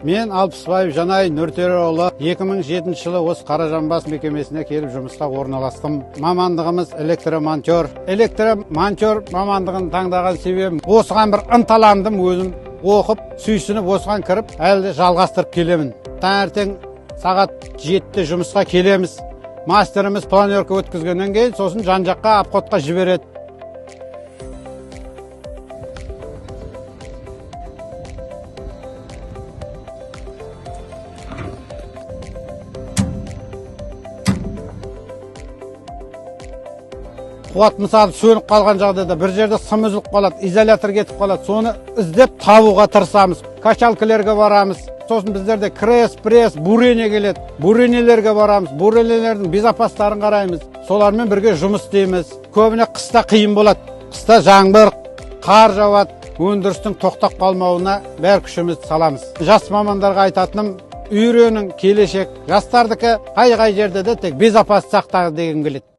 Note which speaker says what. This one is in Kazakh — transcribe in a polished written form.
Speaker 1: Мен Алпысбаев Жанай Нұртөреұлы 2007 жылы осы Қаражанбас мекемесіне келіп жұмысқа орналастым. Мамандығымыз электромонтер. Электромонтер мамандығын таңдаған себебім осыған бір ынталандым, өзім оқып, сүйсініп осыған кіріп, әлі жалғастырып келемін. Таңертең сағат 7-те жұмысқа келеміз. Мастеріміз планерка өткізгеннен кейін сосын жан-жаққа обходқа жібереді. Қуат мысалы сөніп қалған жағдайда бір жерде сым үзіліп қалады, изолятор кетіп қалады. Соны іздеп табуға тырысамыз. Качалкалерге барамыз. Сосын біздерде крес, пресс, бурение келеді. Бурениелерге барамыз. Бурениелердің безопастарын қараймыз. Солармен бірге жұмыс істейміз. Көбіне қыста қиын болады. Қыста жаңбыр, қар жауады. Өндірістің тоқтап қалмауына бәр күшімізді саламыз. Жас мамандарға айтатыным, үйренің, келешек. Жастардікі қай жерде де тек безопасты сақтағы деген келеді.